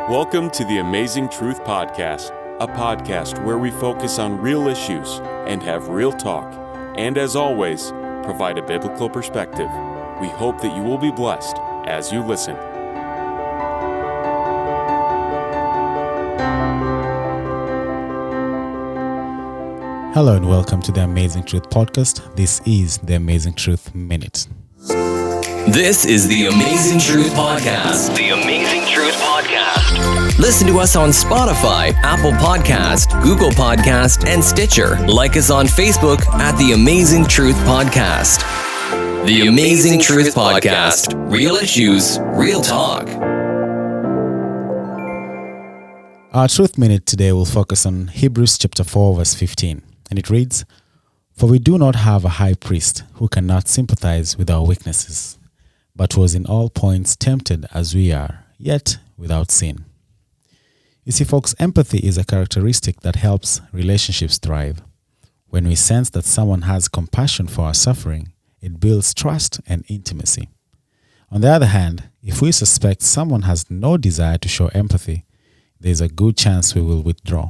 Welcome to the Amazing Truth Podcast, a podcast where we focus on real issues and have real talk, and as always, provide a biblical perspective. We hope that you will be blessed as you listen. Hello and welcome to the Amazing Truth Podcast. This is the Amazing Truth Minute. This is the Amazing Truth Podcast. The Amazing Truth Podcast. Listen to us on Spotify, Apple Podcast, Google Podcast, and Stitcher. Like us on Facebook at the Amazing Truth Podcast. The Amazing Truth Podcast. Real issues, real talk. Our Truth Minute today will focus on Hebrews chapter 4 verse 15. And it reads, "For we do not have a high priest who cannot sympathize with our weaknesses, but was in all points tempted as we are, yet without sin." You see, folks, empathy is a characteristic that helps relationships thrive. When we sense that someone has compassion for our suffering, it builds trust and intimacy. On the other hand, if we suspect someone has no desire to show empathy, there is a good chance we will withdraw.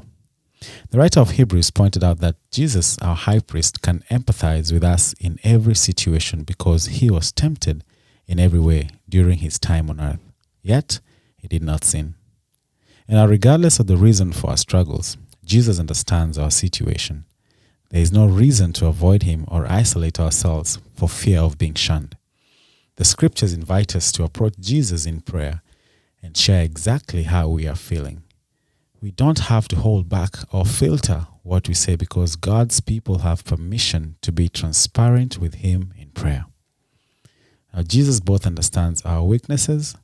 The writer of Hebrews pointed out that Jesus, our high priest, can empathize with us in every situation because he was tempted in every way during his time on earth. Yet, he did not sin. And now, regardless of the reason for our struggles, Jesus understands our situation. There is no reason to avoid him or isolate ourselves for fear of being shunned. The scriptures invite us to approach Jesus in prayer and share exactly how we are feeling. We don't have to hold back or filter what we say because God's people have permission to be transparent with him in prayer. Now, Jesus both understands our weaknesses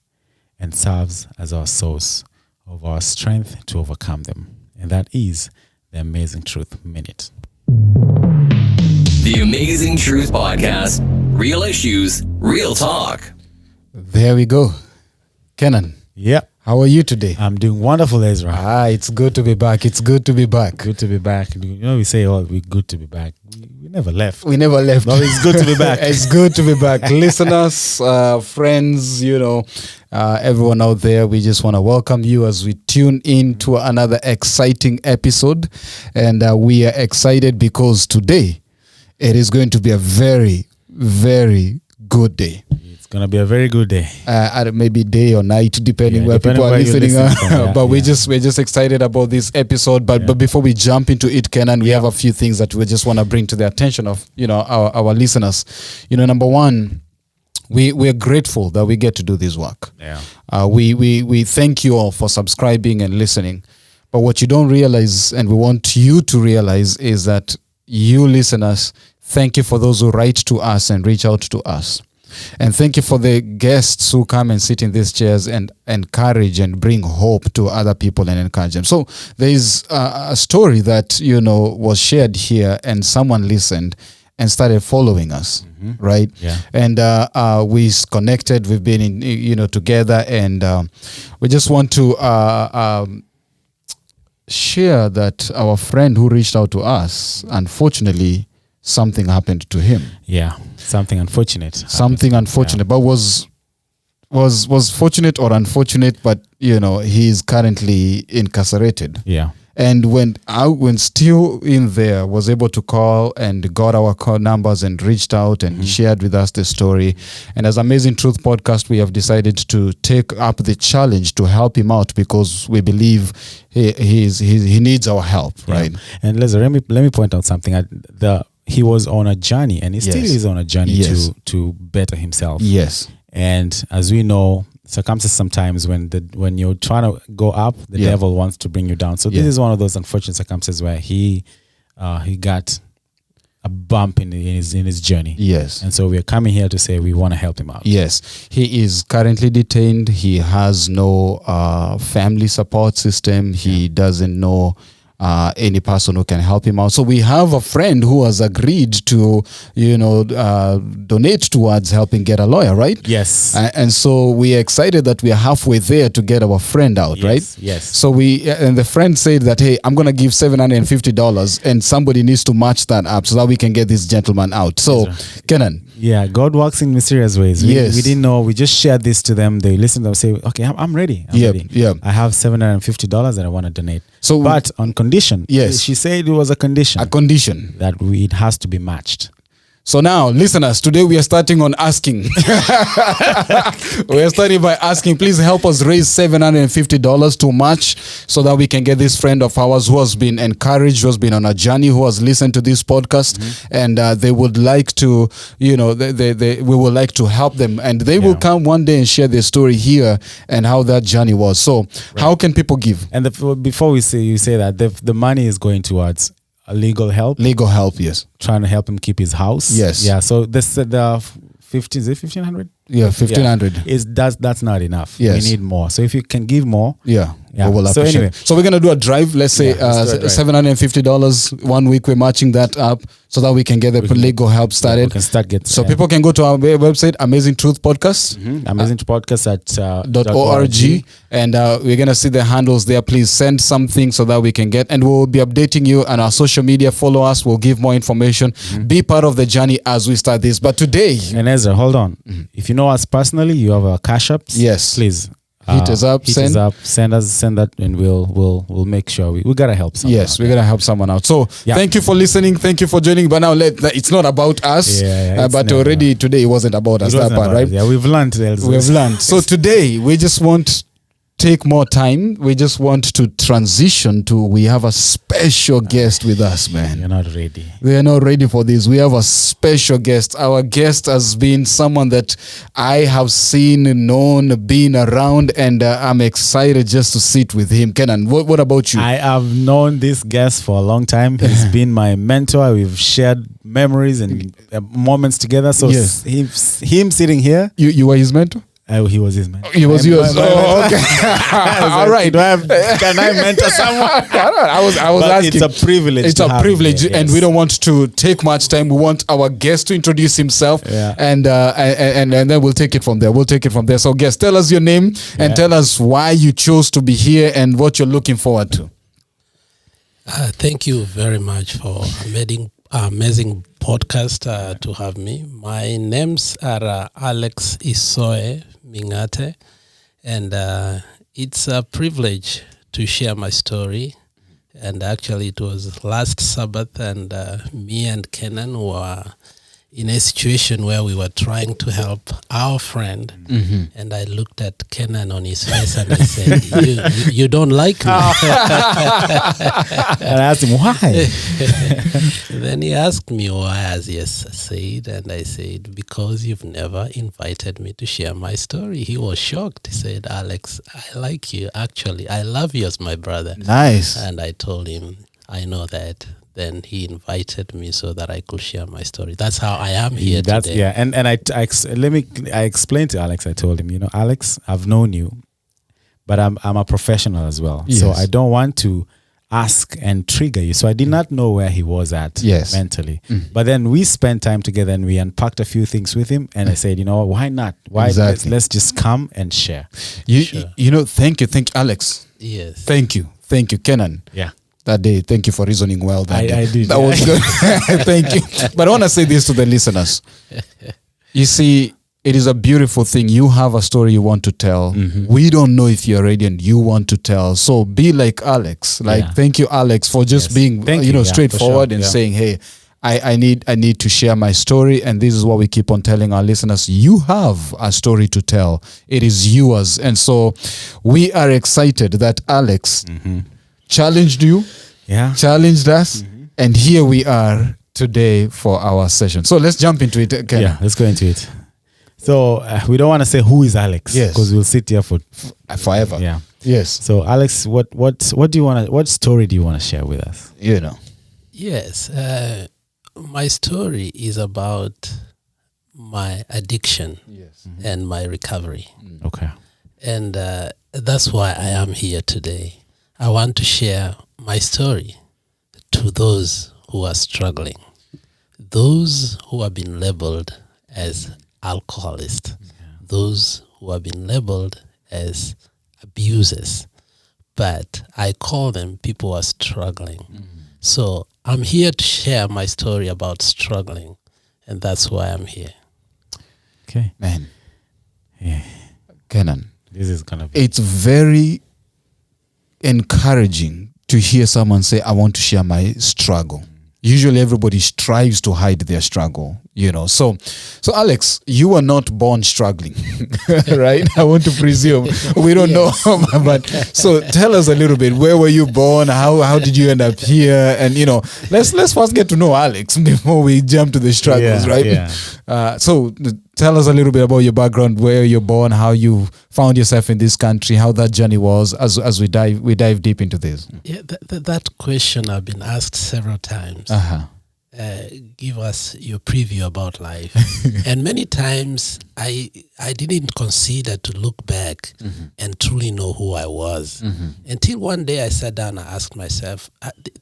and serves as our source of our strength to overcome them. And that is the Amazing Truth Minute. The Amazing Truth Podcast. Real issues, real talk. There we go. Kenan, Yeah, how are you today? I'm doing wonderful, Ezra. It's good to be back. It's good to be back. Good to be back. You know, we say, oh, we're good to be back. We never left. We never left. No, it's good to be back. It's good to be back. Listeners, friends, everyone out there, we just want to welcome you as we tune in to another exciting episode. And we are excited because today it is going to be a very, very good day. It's going to be a very good day. Maybe day or night, depending where people are listening. But we're just excited about this episode. But before we jump into it, Kenan, we have a few things that we just want to bring to the attention of our listeners. Number one, we're grateful that we get to do this work. Yeah. We thank you all for subscribing and listening. But what you don't realize, and we want you to realize, is that you listeners, thank you for those who write to us and reach out to us. And thank you for the guests who come and sit in these chairs and encourage and bring hope to other people and encourage them. So there is a story that, was shared here and someone listened and started following us, right? Yeah. And we connected, we've been in, together, and we just want to share that our friend who reached out to us, unfortunately, something happened to him. Yeah, something unfortunate. But was fortunate or unfortunate, but he's currently incarcerated. Yeah. And when still in there, was able to call and got our call numbers and reached out and shared with us the story. And as Amazing Truth Podcast, we have decided to take up the challenge to help him out because we believe he needs our help, right? Yeah. And let me point out something. He was on a journey, and he still is on a journey to better himself. Yes. And as we know, circumstances sometimes when you're trying to go up, the devil wants to bring you down. So this is one of those unfortunate circumstances where he got a bump in his journey. Yes. And so we are coming here to say we want to help him out. Yes. He is currently detained. He has no family support system. He doesn't know any person who can help him out. So we have a friend who has agreed to, donate towards helping get a lawyer, right? Yes. And so we are excited that we are halfway there to get our friend out, right? Yes. So and the friend said that, hey, I'm going to give $750 and somebody needs to match that up so that we can get this gentleman out. So, Kenan. Yeah, God works in mysterious ways. We didn't know. We just shared this to them. They listened to them, say, okay, I'm ready. I'm ready. Yeah. I have $750 that I want to donate. So, but on condition. Yes. She said it was a condition. A condition. That it has to be matched. So now, listeners, today we are starting on asking. We are starting by asking, please help us raise $750 to match so that we can get this friend of ours who has been encouraged, who has been on a journey, who has listened to this podcast, and they would like to, we would like to help them. And they will come one day and share their story here and how that journey was. So how can people give? And before you say that, the money is going towards legal help. Legal help, yes. Trying to help him keep his house. Yes. Yeah. So the 50, is it 1,500? Yeah, 1,500. That's not enough. Yes. We need more. So if you can give more. Yeah. Yeah. We will So appreciate. anyway. So we're gonna do a drive. Let's say let's do a drive. $750 1 week. We're matching that up so that we can get the legal help started. We can start getting. So people can go to our website, Amazing Truth Podcast. Amazing Podcast at .org, and we're gonna see the handles there. Please send something so that we can get, and we'll be updating you on our social media. Follow us. We'll give more information. Be part of the journey as we start this. But today, And Ezra, hold on. If you know us personally, you have our cash apps. Yes. Please Hit us up, Hit us up. Send that, and we'll make sure we gotta help someone. Yes, we're gonna help someone out. So thank you for listening. Thank you for joining. But now it's not about us. But already today it wasn't about us. That part, right? Yeah, we've learned. We've learned. So today we just want take more time. We just want to transition to, we have a special guest with us, man. You're not ready. We are not ready for this. We have a special guest. Our guest has been someone that I have seen, known, been around, and I'm excited just to sit with him. Kenan, what about you? I have known this guest for a long time. He's been my mentor. We've shared memories and moments together. So him sitting here. You were his mentor? He was his man. He was yours. Oh, okay. All right. Can I mentor someone? I was asking. It's a privilege. It's a privilege, and we don't want to take much time. We want our guest to introduce himself, and then we'll take it from there. So, guest, tell us your name and tell us why you chose to be here and what you're looking forward to. Thank you very much for amazing podcast to have me. My names are Alex Isoe Mingate, and it's a privilege to share my story. And actually it was last Sabbath, and me and Kenan were in a situation where we were trying to help our friend, and I looked at Kenan on his face and I said, you don't like me. And I asked him, why? Then he asked me why, as he said, and I said, because you've never invited me to share my story. He was shocked. He said, Alex, I like you. Actually, I love you as my brother. Nice. And I told him, I know that. Then he invited me so that I could share my story. That's how I am here today. Yeah, and I explained to Alex. I told him, Alex, I've known you, but I'm a professional as well. Yes. So I don't want to ask and trigger you. So I did not know where he was at mentally. But then we spent time together and we unpacked a few things with him. And I said, why not? Why let's just come and share. Thank you, Alex. Yes. Thank you, Kenan. Yeah. That day, thank you for reasoning well that day. I did. That was good. Thank you. But I want to say this to the listeners. You see, it is a beautiful thing. You have a story you want to tell. We don't know if you're ready and you want to tell. So be like Alex. Thank you, Alex, for just being straightforward and saying, hey, I need to share my story, and this is what we keep on telling our listeners. You have a story to tell. It is yours. And so we are excited that Alex challenged you, challenged us, and here we are today for our session. So let's jump into it again. Yeah, let's go into it. So we don't want to say who is Alex, because we'll sit here for forever. Yeah. Yes. So Alex, what do you want? What story do you want to share with us? Yes. My story is about my addiction and my recovery. Okay. And that's why I am here today. I want to share my story to those who are struggling, those who have been labeled as alcoholists, those who have been labeled as abusers, but I call them people who are struggling. So I'm here to share my story about struggling, and that's why I'm here. Okay. Man, Yeah. Kenan, This is gonna be. it's very encouraging to hear someone say, I want to share my struggle. Usually everybody strives to hide their struggle, you know. So Alex, you were not born struggling, right? I want to presume. We don't know. But so tell us a little bit, where were you born? How did you end up here? And, you know, let's first get to know Alex before we jump to the struggles, Yeah, right? yeah. So tell us a little bit about your background, where you're born, how you found yourself in this country, how that journey was, as we dive deep into this. Yeah, that question I've been asked several times. Give us your preview about life. And many times I didn't consider to look back and truly know who I was. Until one day I sat down and asked myself,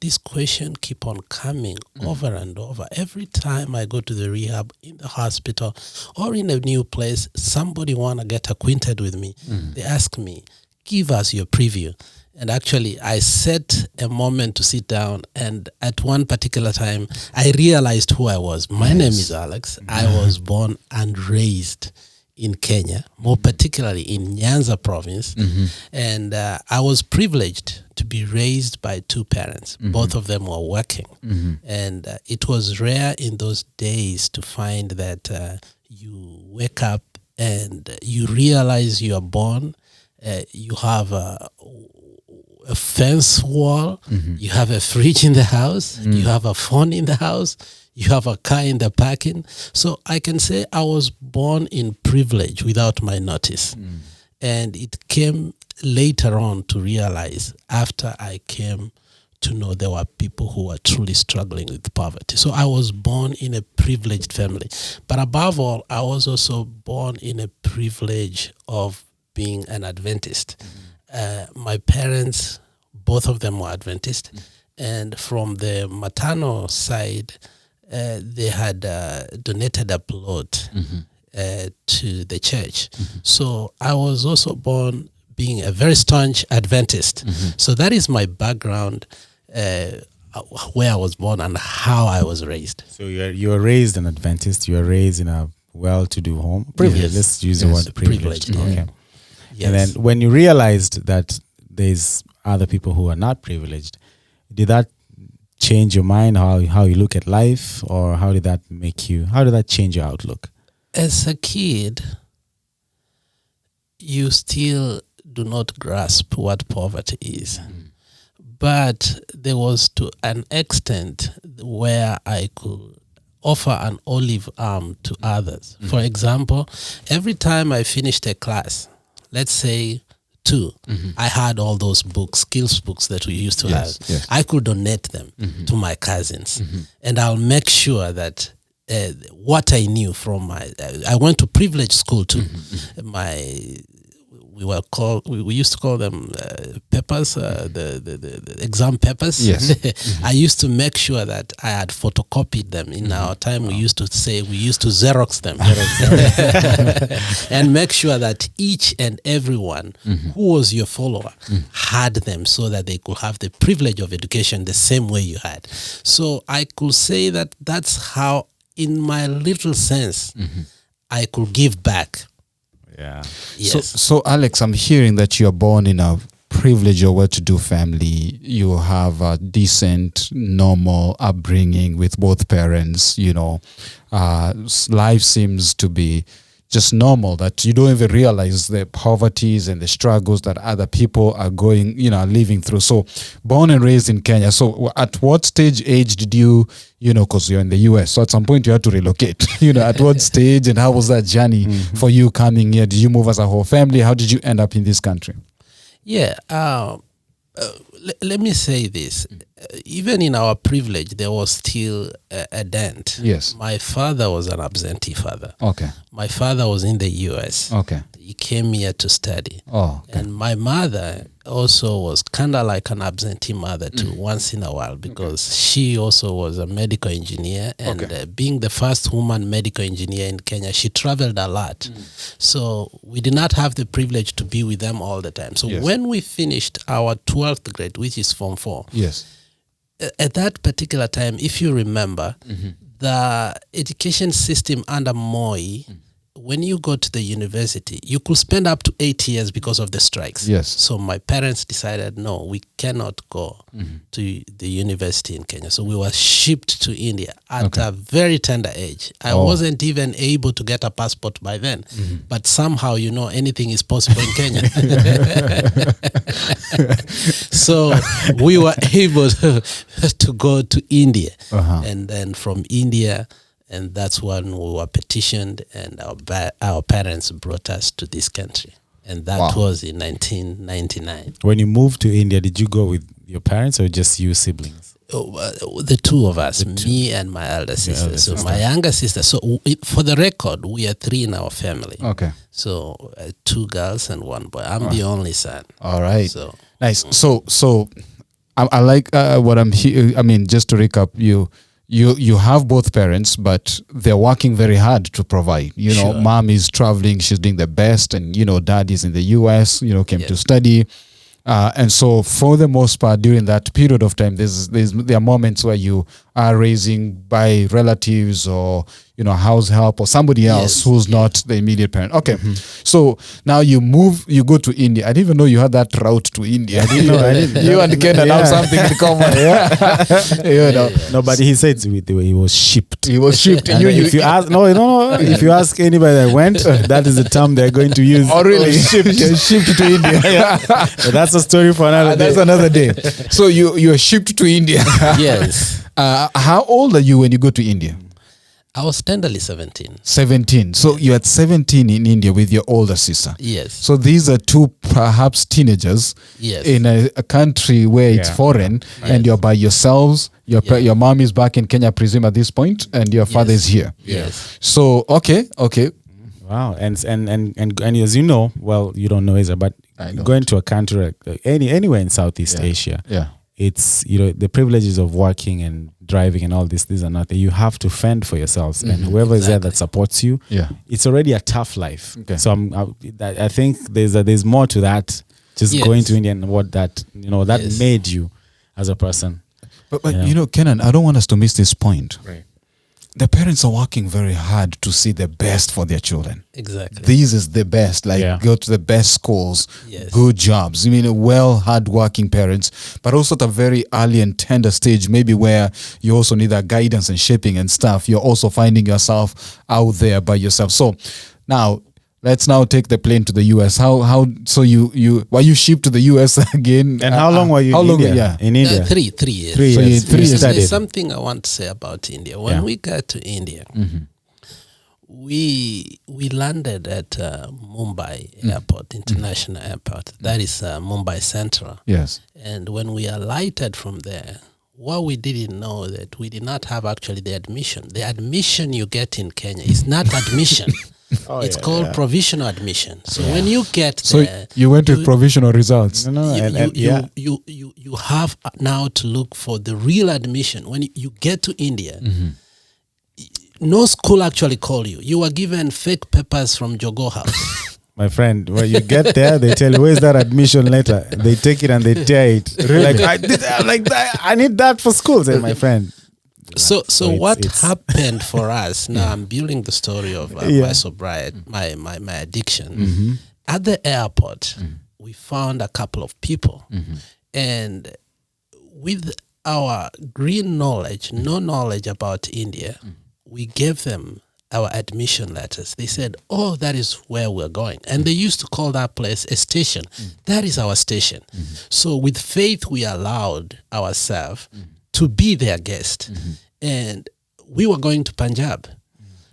this question keep on coming over and over. Every time I go to the rehab, in the hospital, or in a new place, somebody want to get acquainted with me. They ask me, give us your preview. And actually, I set a moment to sit down, and at one particular time, I realized who I was. My name is Alex. I was born and raised in Kenya, more particularly in Nyanza province. And I was privileged to be raised by two parents. Both of them were working. And it was rare in those days to find that you wake up and you realize you are born. You have a fence wall, you have a fridge in the house, you have a phone in the house, you have a car in the parking. So I can say I was born in privilege without my notice. And it came later on to realize, after I came to know there were people who were truly struggling with poverty. So I was born in a privileged family. But above all, I was also born in a privilege of being an Adventist. My parents, both of them were Adventist, and from the maternal side, they had donated a plot to the church. So I was also born being a very staunch Adventist. So that is my background, where I was born and how I was raised. So you were raised an Adventist. You were raised in a well-to-do home. Privileged. Let's use the word privileged. Privileged, yeah. Okay. Yes. And then when you realized that there's other people who are not privileged, did that change your mind, how you look at life, or how did that change your outlook? As a kid, you still do not grasp what poverty is. But there was to an extent where I could offer an olive arm to others. For example, every time I finished a class, let's say 2, I had all those books, skills books that we used to have. Yes. I could donate them to my cousins, and I'll make sure that what I knew from I went to privileged school too. We used to call them papers, the exam papers. Yes. I used to make sure that I had photocopied them. In our time, we used to Xerox them. And make sure that each and everyone who was your follower had them, so that they could have the privilege of education the same way you had. So I could say that that's how, in my little sense, I could give back. Yeah. Yes. So Alex, I'm hearing that you are born in a privileged or well-to-do family. You have a decent, normal upbringing with both parents. You know, life seems to be just normal, that you don't even realize the poverties and the struggles that other people are living through. So born and raised in Kenya. So at what age did you because you're in the US, so at some point you had to relocate, at what stage, and how was that journey for you coming here? Did you move as a whole family? How did you end up in this country? Yeah. Let me say this. Even in our privilege, there was still a dent. Yes. My father was an absentee father. Okay. My father was in the US. Okay. he came here to study. Oh, okay. And my mother also was kind of like an absentee mother too, once in a while, because she also was a medical engineer. And being the first woman medical engineer in Kenya, she traveled a lot. So we did not have the privilege to be with them all the time. So when we finished our 12th grade, which is Form 4, at that particular time, if you remember, the education system under Moi, when you go to the university, you could spend up to 8 years because of the strikes. Yes. So my parents decided, no, we cannot go to the university in Kenya. So we were shipped to India at a very tender age. I wasn't even able to get a passport by then. But somehow, anything is possible in Kenya. So we were able to go to India. And then from India, and that's when we were petitioned, and our parents brought us to this country. And that was in 1999. When you moved to India, did you go with your parents or just you siblings? The two of us, me and my elder sister. So my younger sister. So for the record, we are 3 in our family. Okay. So 2 girls and 1 boy. I'm the only son. All right. So nice. So I like what I'm here. I mean, just to recap, you have both parents, but they're working very hard to provide. Mom is traveling, she's doing the best, and dad is in the US, came to study. And so for the most part, during that period of time, there are moments where you are raising by relatives or house help or somebody else who's not the immediate parent. Okay. So now you go to India. I didn't even know you had that route to India. I didn't know. You and Ken have something in common. No, but he said he was shipped. He was shipped. If you ask, if you ask anybody that went, that is the term they're going to use. Oh, really? Shipped to India. But that's a story for another day. That's another day. So you're shipped to India. yes. How old are you when you go to India? I was tenderly 17. 17. So you're at 17 in India with your older sister. Yes. So these are 2 perhaps teenagers in a country where it's foreign, and you're by yourselves. Your mom is back in Kenya, I presume, at this point, and your father is here. Yes. So okay. Wow, and as you know, well, you don't know Israel, but going to a country like anywhere in Southeast Asia, it's the privileges of working and driving and all this. These are nothing. You have to fend for yourselves, and whoever is there that supports you, it's already a tough life. Okay. So I think there's more to that. Just going to India and what that made you as a person. But Kenan, I don't want us to miss this point. Right. The parents are working very hard to see the best for their children. Exactly. This is the best, go to the best schools, good jobs. I mean, hard-working parents, but also at a very early and tender stage, maybe where you also need that guidance and shaping and stuff. You're also finding yourself out there by yourself. So now, let's now take the plane to the US. So you were you shipped to the US again? And how long were you in India? In India? 3 years. 3 years. So 3 years. There's something I want to say about India. When we got to India, we landed at Mumbai Airport, International Airport. That is Mumbai Central. Yes. And when we alighted from there, what we didn't know that we did not have actually the admission. The admission you get in Kenya is not admission. It's called provisional admission. So when you get there, so you went with provisional results. You have now to look for the real admission. When you get to India, no school actually call you. You were given fake papers from Jogo House. My friend, when you get there, they tell you, where's that admission letter? They take it and they tear it. Really? I need that for school, said my friend. So what happened for us? Now I'm building the story of my sobriety, my addiction. At the airport, we found a couple of people, and with our green knowledge, no knowledge about India, we gave them our admission letters. They said, "Oh, that is where we're going," and they used to call that place a station. That is our station. So with faith, we allowed ourselves to be their guest. And we were going to Punjab.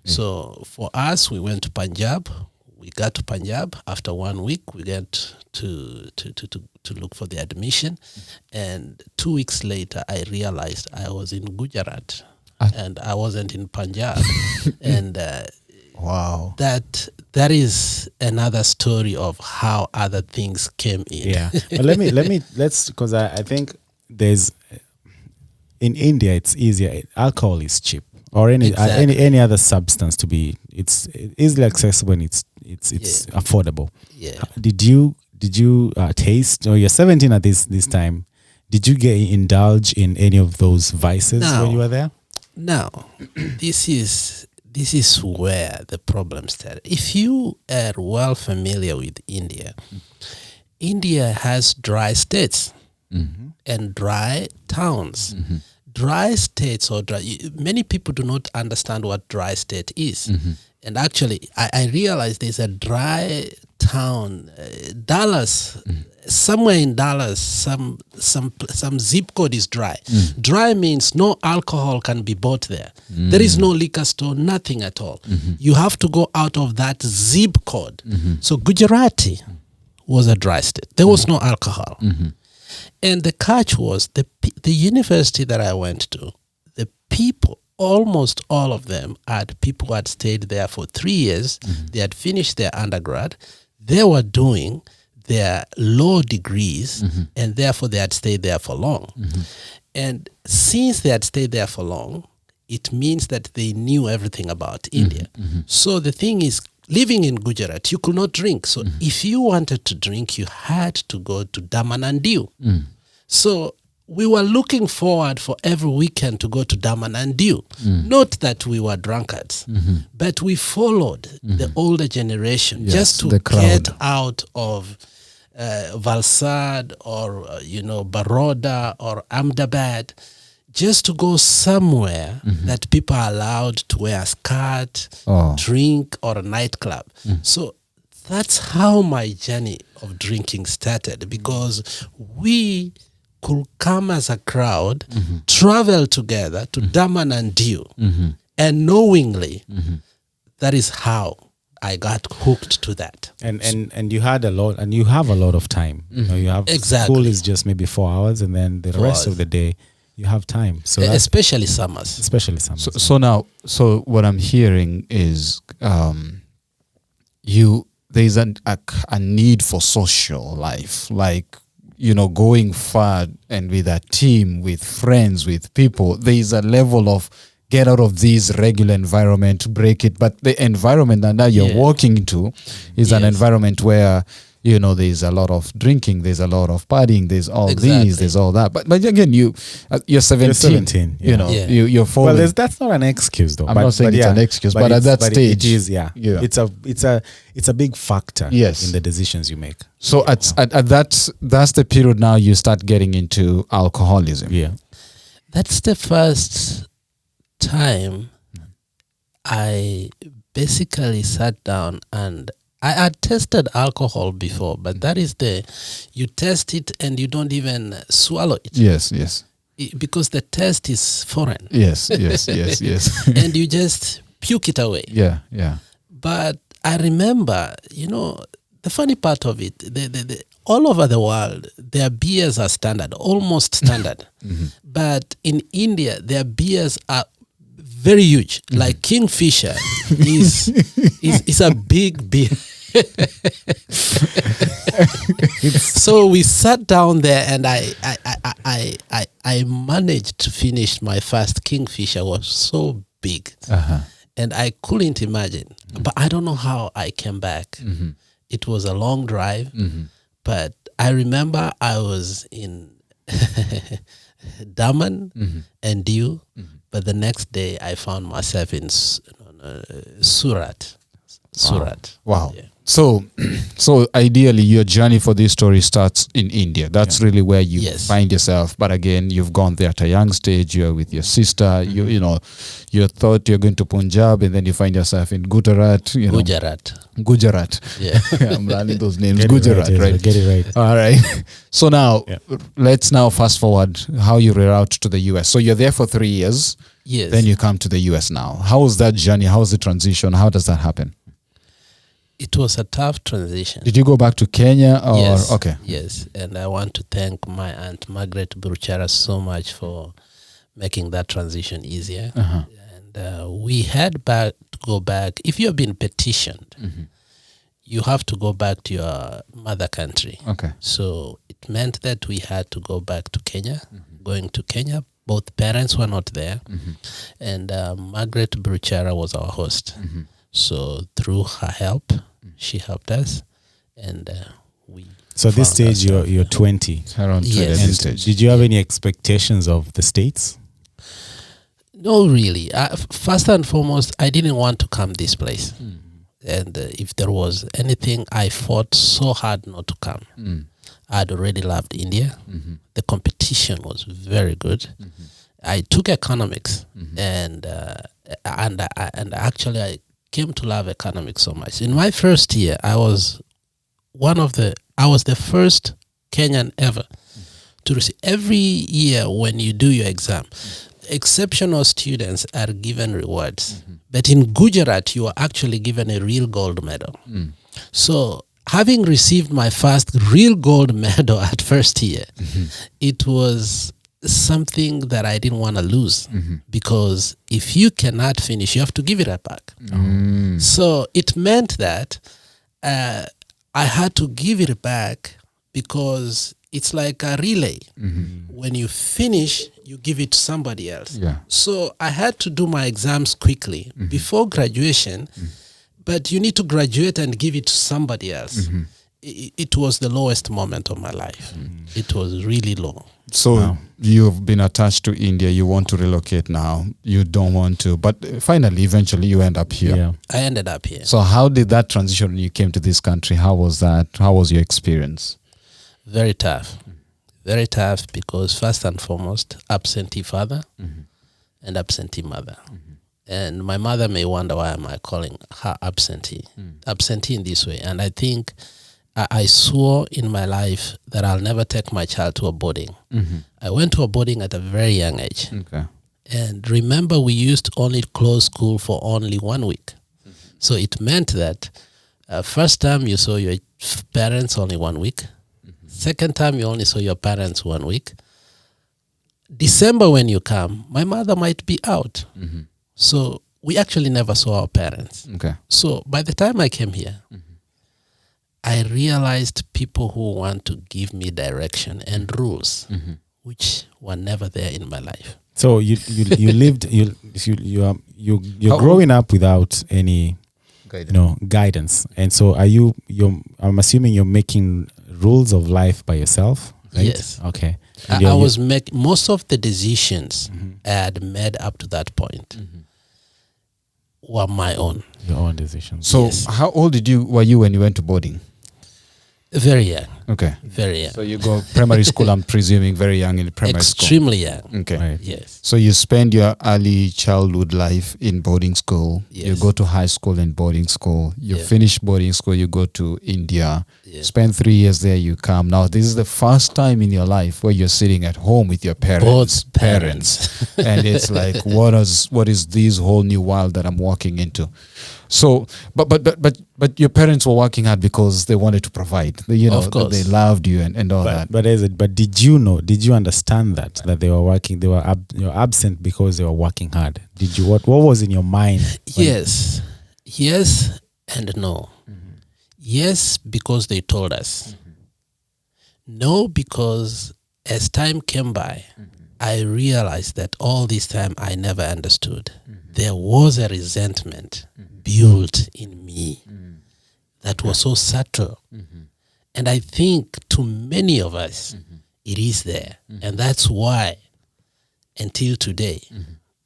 So for us, we went to Punjab. We got to Punjab. After 1 week, we went to look for the admission. And 2 weeks later, I realized I was in Gujarat and I wasn't in Punjab. And wow, that is another story of how other things came in. Yeah. But let's because I think there's in India it's easier. Alcohol is cheap, or Exactly. any other substance to be. It's easily accessible and it's affordable. Yeah. Did you taste? Or you're 17 at this time. Did you indulge in any of those vices No. when you were there? Now, this is where the problem started. If you are well familiar with India, India has dry states and dry towns. Dry states many people do not understand what dry state is. And actually, I realized there's a dry town, Dallas. Somewhere in Dallas, some zip code is dry. Dry means no alcohol can be bought there. There is no liquor store, nothing at all. You have to go out of that zip code. So Gujarati was a dry state. There was no alcohol. And the catch was the university that I went to, the people, almost all of them had people who had stayed there for 3 years. They had finished their undergrad. They were doing their law degrees, and therefore they had stayed there for long. And since they had stayed there for long, it means that they knew everything about India. So the thing is, living in Gujarat, you could not drink. So if you wanted to drink, you had to go to Daman and Diu. So we were looking forward for every weekend to go to Daman and Diu. Not that we were drunkards, but we followed the older generation just to the crowd. get out of Valsad or Baroda or Ahmedabad, just to go somewhere that people are allowed to wear a skirt, drink, or a nightclub. So that's how my journey of drinking started, because we could come as a crowd, travel together to Daman and Diu, and knowingly, that is how I got hooked to that. And you had a lot, and you have a lot of time. You have Exactly. School is just maybe 4 hours, and then the 4 rest of hours. the day you have time. So that's, Especially summers. especially summer. So what I'm hearing is there's a need for social life, like going far and with a team, with friends, with people. There is a level of get out of this regular environment, break it. But the environment that now you're walking into is an Yes. environment where there's a lot of drinking, there's a lot of partying, there's all these, there's all that. But again, you're 17. You're 17, yeah. You're falling. Well, that's not an excuse though. I'm not saying it's an excuse, but at that stage, it is. Yeah. It's a big factor. Yes. In the decisions you make. So at that's the period now you start getting into alcoholism. Yeah. That's the first time I basically sat down, and I had tested alcohol before, but that is you test it and you don't even swallow it. Yes. Because the test is foreign. Yes. And you just puke it away. Yeah. But I remember, the funny part of it, the all over the world, their beers are standard, almost standard. But in India, their beers are very huge. Like Kingfisher is a big beer. So we sat down there, and I managed to finish my first Kingfisher. It was so big, and I couldn't imagine. But I don't know how I came back. It was a long drive, but I remember I was in Daman and Diu, but the next day I found myself in Surat. Wow. Yeah. So ideally, your journey for this story starts in India. That's really where you find yourself. But again, you've gone there at a young stage. You're with your sister. You thought you're going to Punjab, and then you find yourself in Gujarat. Gujarat. Yeah. I'm learning those names. Get Gujarat, it right? Get it right. All right. So now, let's now fast forward how you reroute to the US. So you're there for 3 years. Yes. Then you come to the US now. How was that journey? How was the transition? How does that happen? It was a tough transition. Did you go back to Kenya or Yes. okay? Yes, and I want to thank my aunt Margaret Bruchara so much for making that transition easier. And we had to go back. If you have been petitioned you have to go back to your mother country. Okay. So it meant that we had to go back to Kenya. Going to Kenya, both parents were not there. And Margaret Bruchera was our host. So through her help, she helped us. And we... So at this found stage, ourselves. you're 20. Around Yes. at And this stage. did you have any expectations of the States? No, really. First and foremost, I didn't want to come this place. And if there was anything, I fought so hard not to come. I'd already loved India. The competition was very good. I took economics, and actually I came to love economics so much. In my first year, I was the first Kenyan ever to receive. Every year when you do your exam, exceptional students are given rewards. But in Gujarat, you are actually given a real gold medal. So having received my first real gold medal at first year, it was something that I didn't want to lose, because if you cannot finish, you have to give it back. So it meant that I had to give it back, because it's like a relay. When you finish, you give it to somebody else. Yeah. So I had to do my exams quickly before graduation, but you need to graduate and give it to somebody else. It was the lowest moment of my life. It was really low. So you've been attached to India. You want to relocate now. You don't want to. But finally, eventually, you end up here. Yeah. I ended up here. So how did that transition when you came to this country? How was that? How was your experience? Very tough. Very tough, because first and foremost, absentee father and absentee mother. And my mother may wonder, why am I calling her absentee? Absentee in this way. And I think I swore in my life that I'll never take my child to a boarding. I went to a boarding at a very young age. Okay. And remember, we used to only close school for only 1 week. So it meant that first time you saw your parents only 1 week. Second time you only saw your parents 1 week. December when you come, my mother might be out. So we actually never saw our parents. Okay. So by the time I came here, I realized people who want to give me direction and rules, which were never there in my life. So you lived you're growing up without any guidance, and so I'm assuming you're making rules of life by yourself, right? Yes. Okay. I was making most of the decisions I had made up to that point were my own. Your own decisions. So Yes. how old were you when you went to boarding? Very young. Okay. Very young. So you go primary school, I'm presuming very young in primary school. Extremely young. Okay. Right. Yes. So you spend your early childhood life in boarding school. You Yes. go to high school in boarding school. You Yeah. finish boarding school, you go to India. Yeah. Spend 3 years there, you come. Now, this is the first time in your life where you're sitting at home with your parents. Both parents. And it's like, what is this whole new world that I'm walking into? So, but your parents were working hard because they wanted to provide. Of course. They loved you and all that. But did you understand that they were working? You're absent because they were working hard. Did you? What was in your mind? Yes. Yes and no. Yes, because they told us. No, because as time came by, I realized that all this time I never understood. There was a resentment built in me that was so subtle. And I think to many of us, it is there. And that's why, until today,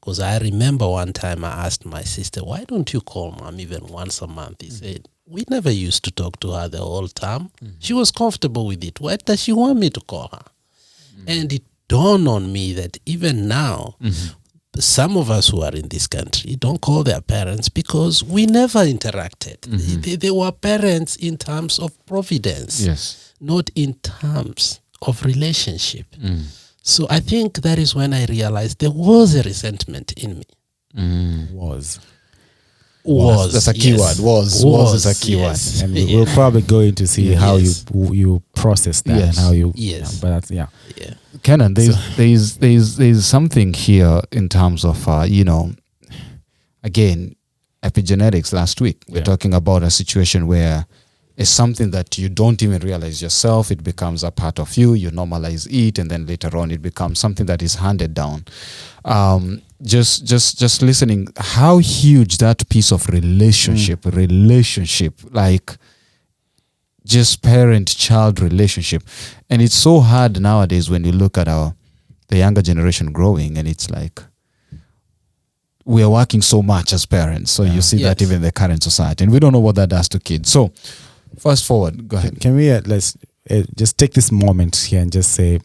because I remember one time I asked my sister, why don't you call mom even once a month? He said, we never used to talk to her the whole time. She was comfortable with it. Why does she want me to call her? And it dawned on me that even now, some of us who are in this country don't call their parents because we never interacted. They were parents in terms of providence, Yes. not in terms of relationship. So I think that is when I realized there was a resentment in me. Was. That's a key word. Was is a key word. And we'll probably go into see how you process that and how you. Yes. But that's, yeah. Kenan, there's something here in terms of again, epigenetics. Last week we're talking about a situation where is something that you don't even realize yourself. It becomes a part of you. You normalize it, and then later on, it becomes something that is handed down. Just listening, how huge that piece of relationship, like just parent-child relationship, and it's so hard nowadays when you look at the younger generation growing, and it's like we are working so much as parents. So you see that even in the current society, and we don't know what that does to kids. So fast forward, go ahead. Can we let's just take this moment here and just say,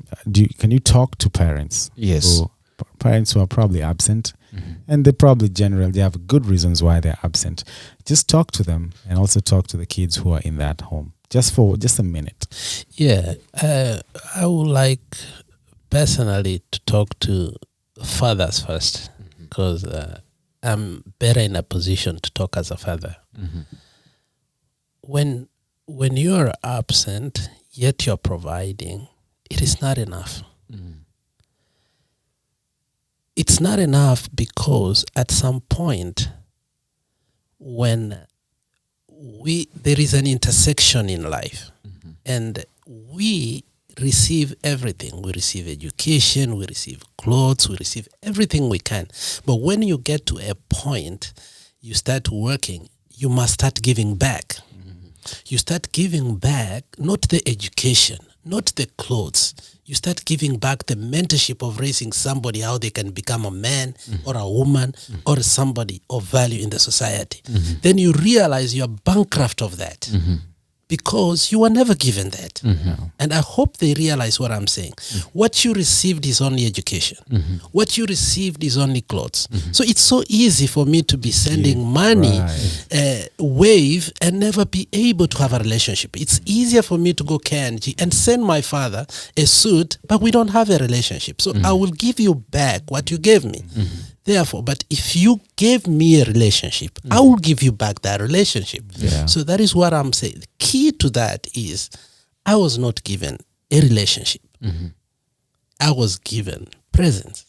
can you talk to parents? Yes. Parents who are probably absent, and they probably they have good reasons why they're absent. Just talk to them, and also talk to the kids who are in that home. Just for a minute. Yeah, I would like personally to talk to fathers first, because I'm better in a position to talk as a father. When you're absent, yet you're providing, it is not enough. It's not enough because at some point when there is an intersection in life, and we receive everything. We receive education, we receive clothes, we receive everything we can. But when you get to a point, you start working, you must start giving back. You start giving back, not the education, not the clothes. You start giving back the mentorship of raising somebody, how they can become a man or a woman or somebody of value in the society. Then you realize you're bankrupt of that. Because you were never given that. And I hope they realize what I'm saying. What you received is only education. What you received is only clothes. So it's so easy for me to be sending money, wave, and never be able to have a relationship. It's easier for me to go KNG and send my father a suit, but we don't have a relationship. So I will give you back what you gave me. Therefore, but if you gave me a relationship, I will give you back that relationship. So that is what I'm saying. The key to that is I was not given a relationship. I was given presents.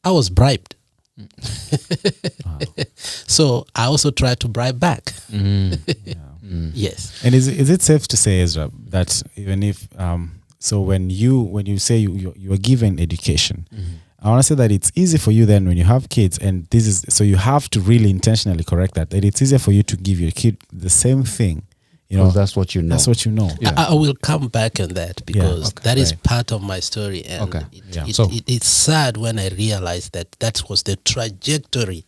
I was bribed. So I also try to bribe back. Yes. And is it safe to say, Ezra, that even if so when you say you are given education, I want to say that it's easy for you then when you have kids, and this is so you have to really intentionally correct that it's easier for you to give your kid the same thing. You know, that's what you know. That's what you know. I will come back on that because that is part of my story, and it's sad when I realized that was the trajectory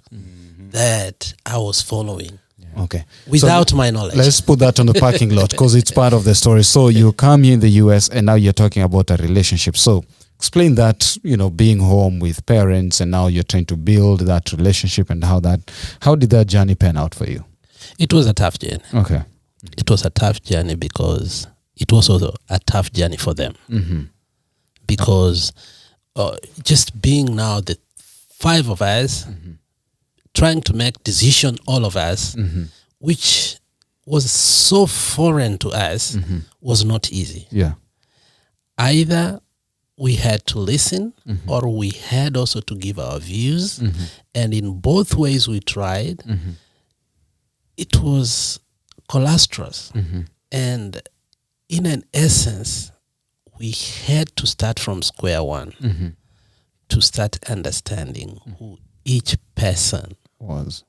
that I was following. Okay. Without my knowledge. Let's put that on the parking lot because it's part of the story. So you come here in the US and now you're talking about a relationship. So explain that, being home with parents and now you're trying to build that relationship, and how did that journey pan out for you? It was a tough journey. Okay. It was a tough journey because it was also a tough journey for them. Because just being now the five of us, trying to make decision, all of us, which was so foreign to us, was not easy. Yeah. Either we had to listen or we had also to give our views. And in both ways we tried. It was colostrous. And in an essence, we had to start from square one to start understanding who each person was.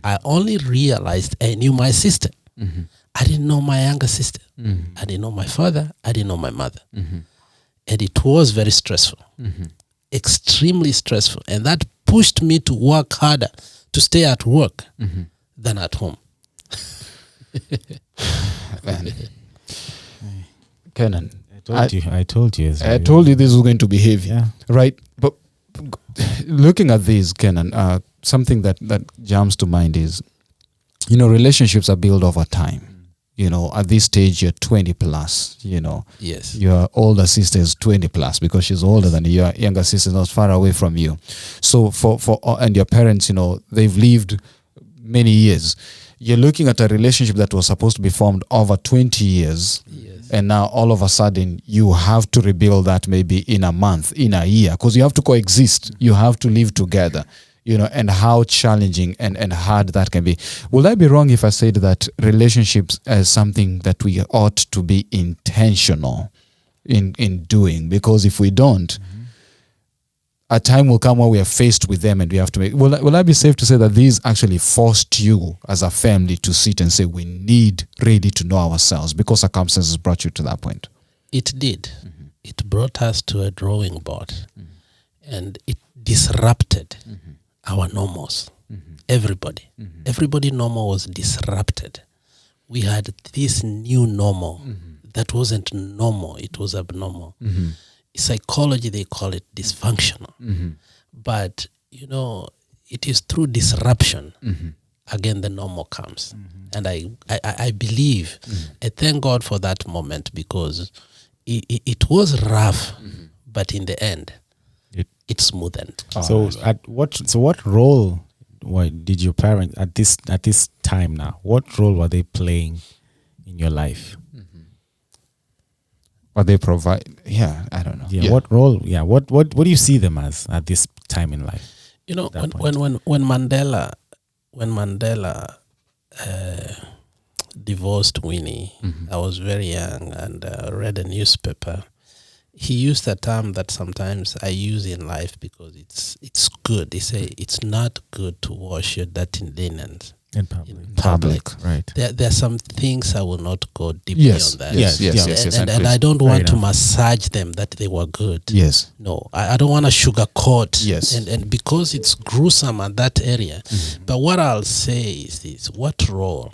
I only realized I knew my sister. I didn't know my younger sister. I didn't know my father. I didn't know my mother. And it was very stressful, extremely stressful. And that pushed me to work harder, to stay at work than at home. Kenan, I told you this was going to be heavy, right? But looking at this, Kenan, something that jumps to mind is, relationships are built over time. At this stage, you're 20 plus, Yes. Your older sister is 20 plus because she's older than you. Your younger sister is not far away from you. So and your parents, they've lived many years. You're looking at a relationship that was supposed to be formed over 20 years. Yes. And now all of a sudden you have to rebuild that maybe in a month, in a year, because you have to coexist. You have to live together. and how challenging and hard that can be. Will I be wrong if I said that relationships is something that we ought to be intentional in doing? Because if we don't, a time will come where we are faced with them and we have to make. Will I be safe to say that these actually forced you as a family to sit and say we need really to know ourselves because circumstances brought you to that point? It did. It brought us to a drawing board, and it disrupted our normals. Everybody normal was disrupted. We had this new normal that wasn't normal. It was abnormal. Psychology, they call it dysfunctional. But, it is through disruption, again, the normal comes. And I believe, I thank God for that moment, because it was rough, but in the end, it smoothened. What role did your parents at this time now? What role were they playing in your life? Or they provide? Yeah, I don't know. Yeah, what role? Yeah, what do you see them as at this time in life? When Mandela divorced Winnie, I was very young and read a newspaper. He used a term that sometimes I use in life because it's good. He say it's not good to wash your dirty linens in public. Right. There are some things I will not go deeply on that. Yes. And I don't want to massage them that they were good. Yes. No, I don't want to sugarcoat. Yes. And because it's gruesome at that area. But what I'll say is this: what role?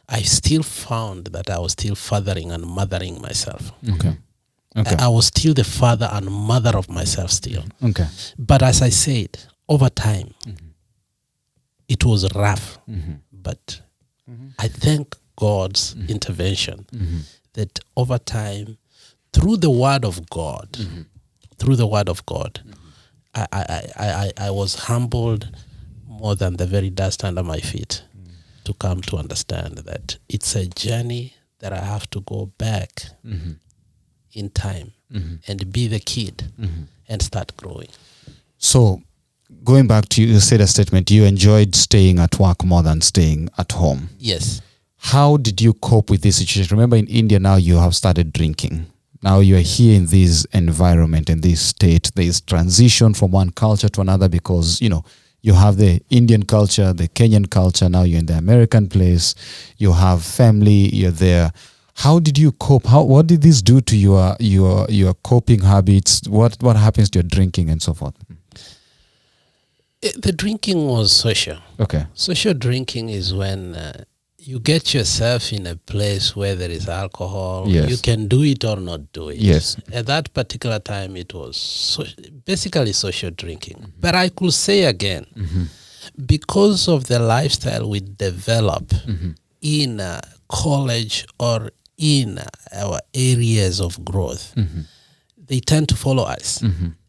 I still found that I was still fathering and mothering myself. Okay. I was still the father and mother of myself still. Okay. But as I said, over time, it was rough. But I thank God's intervention that over time, through the word of God, I was humbled more than the very dust under my feet to come to understand that it's a journey that I have to go back in time and be the kid and start growing. So going back to you said a statement, you enjoyed staying at work more than staying at home. Yes. How did you cope with this situation? Remember, in India now you have started drinking. Now you are here in this environment, in this state. There is transition from one culture to another because, you have the Indian culture, the Kenyan culture. Now you're in the American place. You have family. You're there. How did you cope? What did this do to your coping habits? What happens to your drinking and so forth? The drinking was social. Okay. Social drinking is when you get yourself in a place where there is alcohol. Yes. You can do it or not do it. Yes. At that particular time, it was basically social drinking. But I could say again, because of the lifestyle we develop in college or in our areas of growth, they tend to follow us.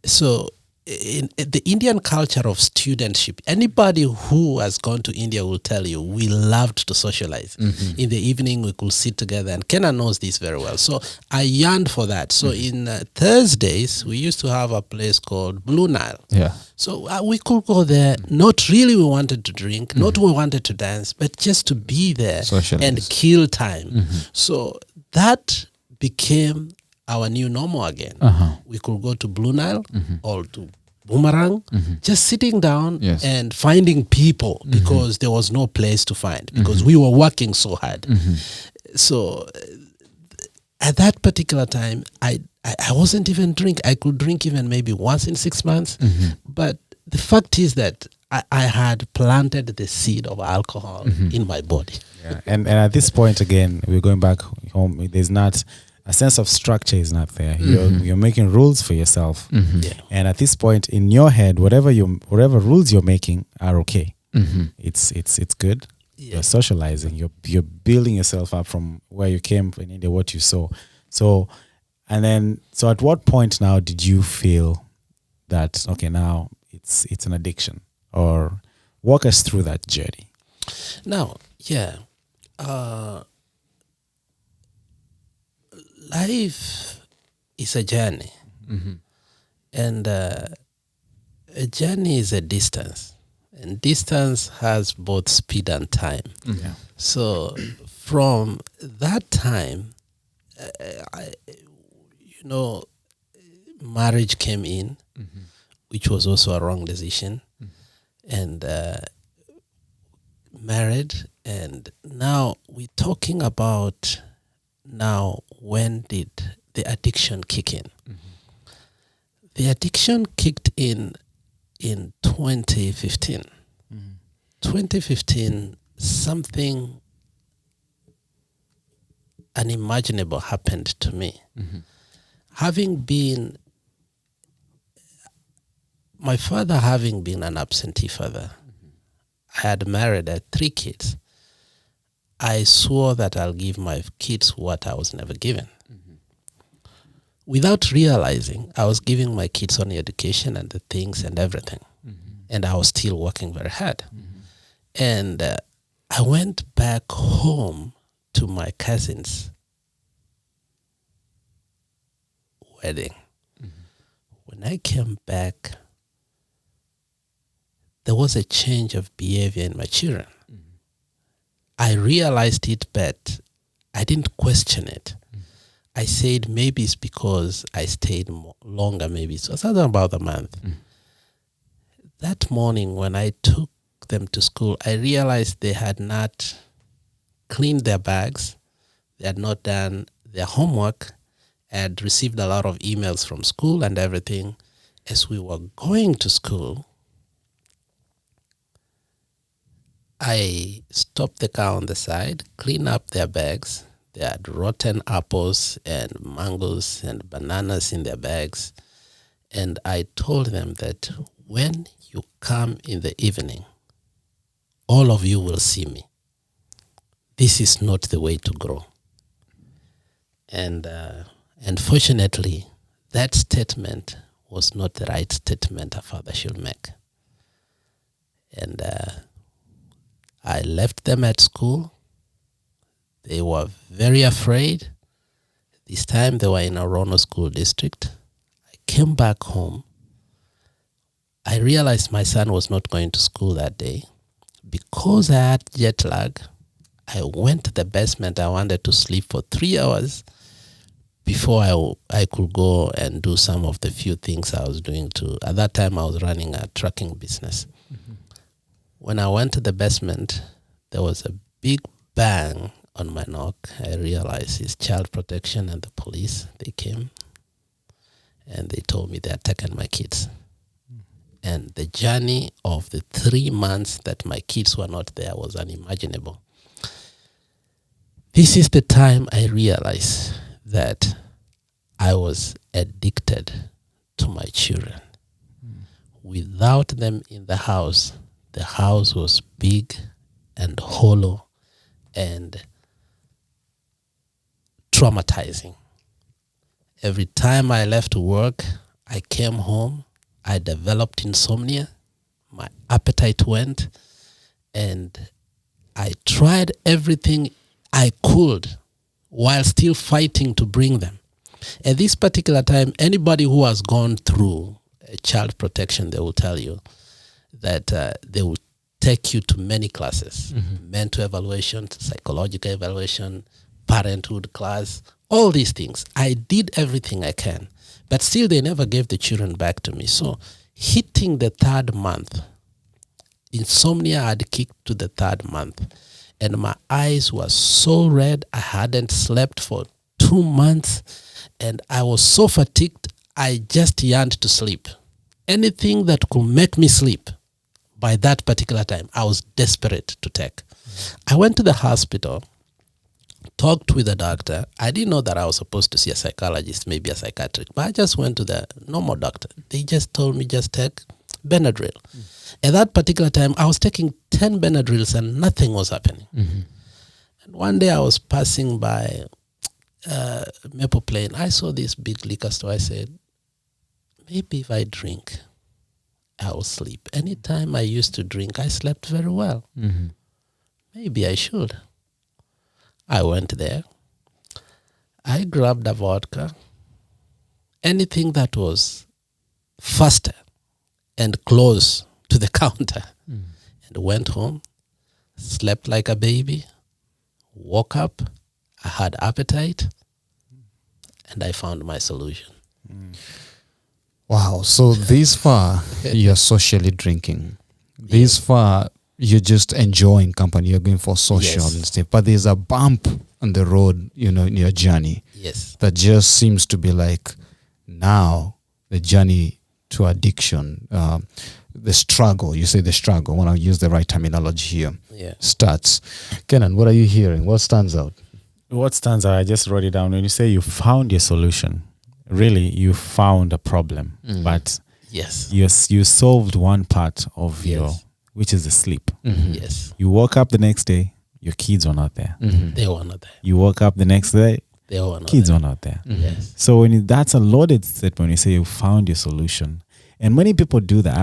So in the Indian culture of studentship, anybody who has gone to India will tell you we loved to socialize. In the evening, we could sit together, and Kenna knows this very well. So I yearned for that. So in Thursdays, we used to have a place called Blue Nile. Yeah. So we could go there. Not really we wanted to drink, not we wanted to dance, but just to be there Socialize. and kill time. So that became our new normal again. We could go to Blue Nile or to Boomerang, just sitting down and finding people because there was no place to find because we were working so hard. So at that particular time, I wasn't even drink. I could drink even maybe once in 6 months. But the fact is that I had planted the seed of alcohol in my body. Yeah. And at this point, again, we're going back home. There's not a sense of structure is not there. You're making rules for yourself. Yeah. And at this point in your head, whatever rules you're making are okay. It's good. Yeah. You're socializing. You're building yourself up from where you came in India, what you saw. So at what point now did you feel that okay, now it's an addiction? Or walk us through that journey. Now, life is a journey, and a journey is a distance, And distance has both speed and time. Yeah. So from that time, marriage came in, which was also a wrong decision. And married, and now we're talking about now when did the addiction kick in? The addiction kicked in 2015. 2015, something unimaginable happened to me. My father having been an absentee father, I had married, I had 3 kids. I swore that I'll give my kids what I was never given. Without realizing, I was giving my kids only education and the things and everything. And I was still working very hard. And I went back home to my cousin's wedding. When I came back, there was a change of behavior in my children. I realized it, but I didn't question it. I said maybe it's because I stayed longer, maybe it was about a month. That morning when I took them to school, I realized they had not cleaned their bags, they had not done their homework, had received a lot of emails from school and everything. As we were going to school, I stopped the car on the side, cleaned up their bags. They had rotten apples and mangoes and bananas in their bags. And I told them that when you come in the evening, all of you will see me. This is not the way to grow. And fortunately, that statement was not the right statement a father should make. And I left them at school. They were very afraid. This time they were in a Rono school district. I came back home. I realized my son was not going to school that day. Because I had jet lag, I went to the basement. I wanted to sleep for 3 hours before I could go and do some of the few things I was doing too. At that time, I was running a trucking business. When I went to the basement, there was a big bang on my knock. I realized it's child protection and the police. They came and they told me they had taken my kids. And the journey of the 3 months that my kids were not there was unimaginable. This is the time I realized that I was addicted to my children. Without them in the house was big and hollow and traumatizing. Every time I left to work, I came home, I developed insomnia, my appetite went, and I tried everything I could while still fighting to bring them. At this particular time, anybody who has gone through child protection, they will tell you that they will take you to many classes, mental evaluation, psychological evaluation, parenthood class, all these things. I did everything I can, but still they never gave the children back to me. So hitting the 3rd month, insomnia had kicked to the 3rd month, and my eyes were so red. I hadn't slept for 2 months, and I was so fatigued, I just yearned to sleep. Anything that could make me sleep by that particular time, I was desperate to take. I went to the hospital, talked with the doctor. I didn't know that I was supposed to see a psychologist, maybe a psychiatrist, but I just went to the normal doctor. They just told me, just take Benadryl. At that particular time, I was taking 10 Benadryls and nothing was happening. And one day I was passing by Maple Plain. I saw this big liquor store. I said, maybe if I drink, I will sleep. Anytime I used to drink, I slept very well. Maybe I should. I went there. I grabbed a vodka. Anything that was faster and close to to the counter and went home, slept like a baby, woke up, I had appetite, and I found my solution. Wow. So this far, you're socially drinking. This far, you're just enjoying company. You're going for social Yes. and stuff. But there's a bump on the road, in your journey Yes. that just seems to be like now the journey to addiction, the struggle. You say the struggle. I want to use the right terminology here. Yeah. Starts. Kenan, what are you hearing? What stands out? What stands out, I just wrote it down. When you say you found your solution, really you found a problem, but Yes. you solved one part of Yes. which is the sleep. Yes. You woke up the next day, your kids were not there. They were not there. You woke up the next day, They were not kids there. were not there. Yes. So that's a loaded statement when you say you found your solution. And many people do that.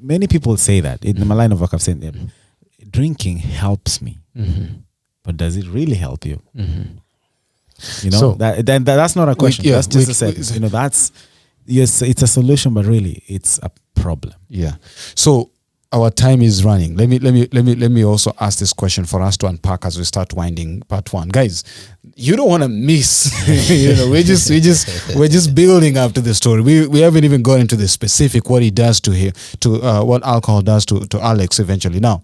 Many people say that. In my line of work, I've said that drinking helps me. But does it really help you? So- That's not a question. yeah, that's just we- a sentence. That's yes, it's a solution, but really it's a problem. Yeah. So our time is running. Let me also ask this question for us to unpack as we start winding part one. Guys, you don't want to miss. We're just building up to the story. We haven't even gone into the specific what it does what alcohol does to Alex eventually. Now,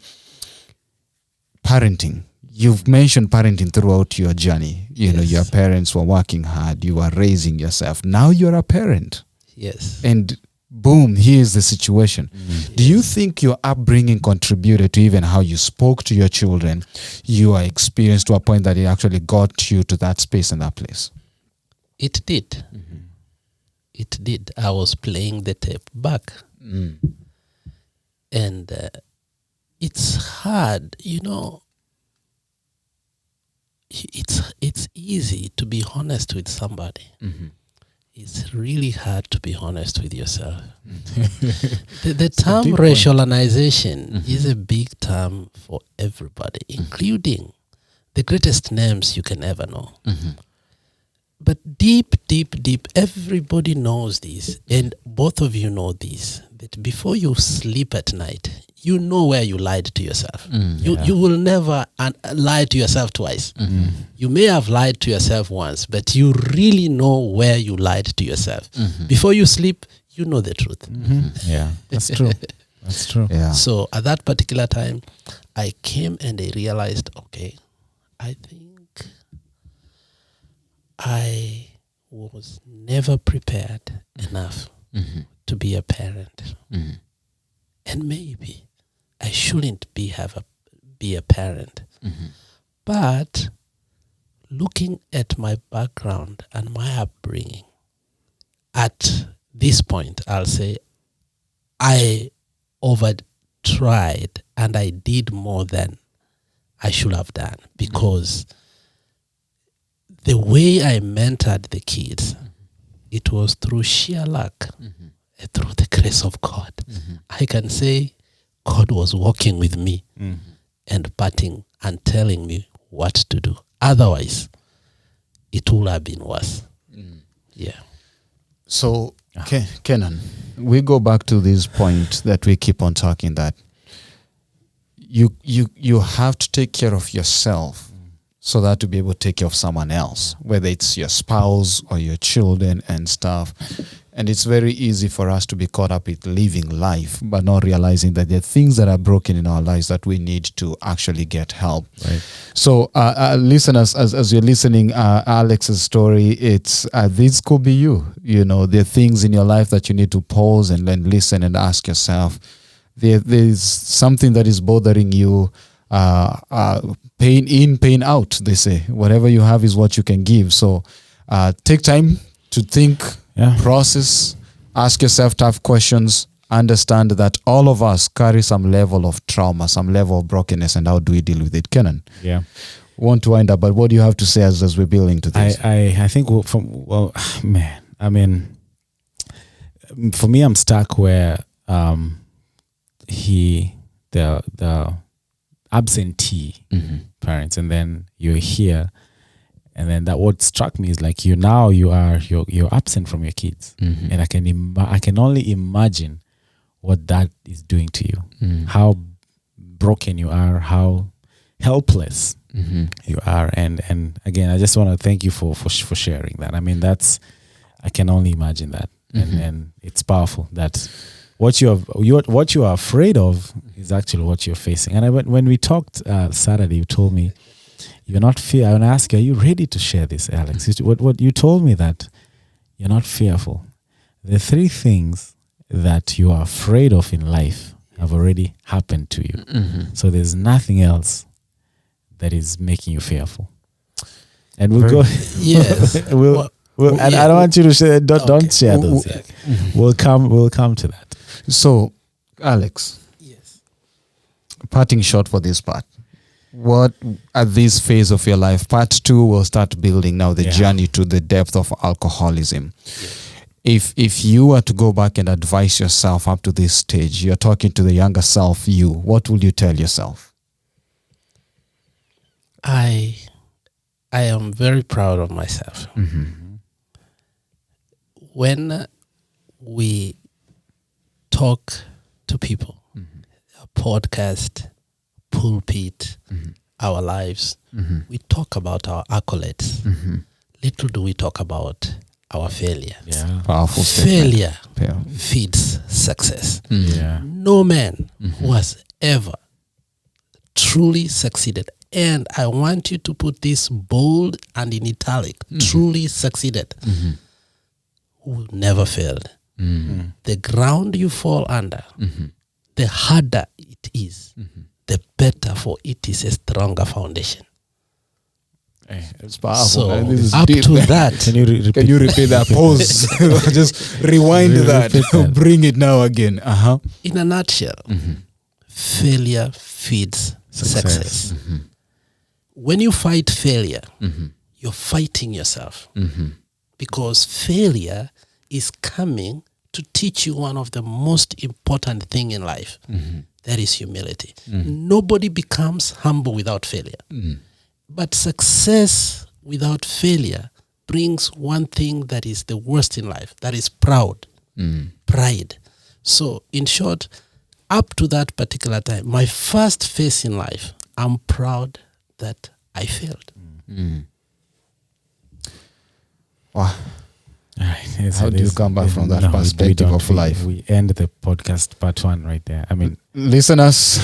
parenting. You've mentioned parenting throughout your journey. Your parents were working hard. You were raising yourself. Now you're a parent. Yes. And boom, here's the situation. Do you think your upbringing contributed to even how you spoke to your children, your experience to a point that it actually got you to that space and that place? It did. It did. I was playing the tape back. And it's hard, it's easy to be honest with somebody. It's really hard to be honest with yourself. The term deep point. rationalization is a big term for everybody, including the greatest names you can ever know. But deep, everybody knows this, and both of you know this, that before you sleep at night, you know where you lied to yourself. You will never lie to yourself twice. You may have lied to yourself once, but you really know where you lied to yourself. Before you sleep, you know the truth. Yeah, that's true. That's true. Yeah. So at that particular time, I came and I realized, okay, I think I was never prepared enough to be a parent. And maybe I shouldn't be a parent. But looking at my background and my upbringing, at this point, I'll say I over-tried and I did more than I should have done, because the way I mentored the kids, it was through sheer luck, through the grace of God. I can say God was walking with me and patting and telling me what to do. Otherwise, it would have been worse. Yeah. So, Kenan, we go back to this point that we keep on talking, that you have to take care of yourself so that to be able to take care of someone else, whether it's your spouse or your children and stuff. And it's very easy for us to be caught up with living life, but not realizing that there are things that are broken in our lives that we need to actually get help. Right. So, listeners, as you're listening, Alex's story, it's this could be you. There are things in your life that you need to pause and then listen and ask yourself. There's something that is bothering you. Pain in, pain out, they say. Whatever you have is what you can give. So, take time to think. Yeah. Process, ask yourself tough questions, understand that all of us carry some level of trauma, some level of brokenness, and how do we deal with it? Kenan, Yeah. want to wind up, but what do you have to say as we're building to this? I think man, I mean, for me, I'm stuck where the absentee parents, and then you're here. And then that what struck me is like you're absent from your kids, and I can only imagine what that is doing to you, how broken you are, how helpless you are. And again, I just want to thank you for sharing that. I mean, I can only imagine that. And it's powerful that what you are afraid of is actually what you're facing. And when we talked Saturday, you told me you're not fear. I want to ask you, are you ready to share this, Alex? What you told me that you're not fearful. The 3 things that you are afraid of in life have already happened to you. So there's nothing else that is making you fearful. And we'll go. Yes. And I don't want you to share. Don't share those yet. We'll come to that. So, Alex. Yes. Parting shot for this part. What at this phase of your life? Part 2 will start building now the journey to the depth of alcoholism. Yes. If you were to go back and advise yourself up to this stage, you're talking to the younger self, what will you tell yourself? I am very proud of myself. When we talk to people, a podcast, pulpit, our lives, we talk about our accolades. Little do we talk about our failure. Yeah. Powerful statement. Failure feeds success. Yeah. No man who has ever truly succeeded, and I want you to put this bold and in italic, truly succeeded, who never failed. The ground you fall under, the harder it is, the better, for it is a stronger foundation. It's powerful. So man. This is up deep, to man. that, Can you repeat? Can you repeat that? Pause. Just rewind that. Bring it now again. in a nutshell, failure feeds success. When you fight failure, you're fighting yourself, because failure is coming to teach you one of the most important thing in life. That is humility. Nobody becomes humble without failure. But success without failure brings one thing that is the worst in life. That is pride. So in short, up to that particular time, my first phase in life, I'm proud that I failed. Wow. Right. How do you come back from that perspective of life? We end the podcast part 1 right there. I mean, listeners,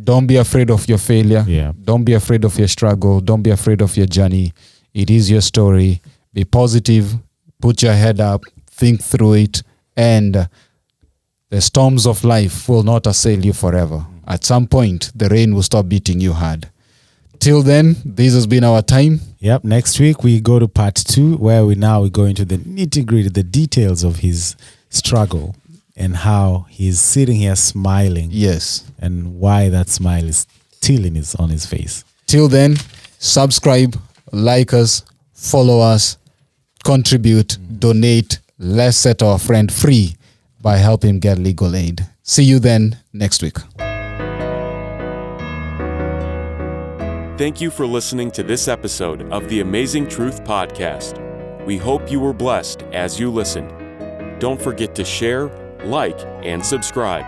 don't be afraid of your failure. Yeah. Don't be afraid of your struggle. Don't be afraid of your journey. It is your story. Be positive. Put your head up. Think through it. And the storms of life will not assail you forever. At some point, the rain will stop beating you hard. Till then, this has been our time. Yep. Next week we go to part 2, where we go into the nitty-gritty, the details of his struggle and how he's sitting here smiling. Yes. And why that smile is still on his face. Till then, subscribe, like us, follow us, contribute, donate. Let's set our friend free by helping him get legal aid. See you then next week. Thank you for listening to this episode of the Amazing Truth Podcast. We hope you were blessed as you listened. Don't forget to share, like, and subscribe.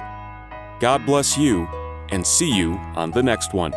God bless you, and see you on the next one.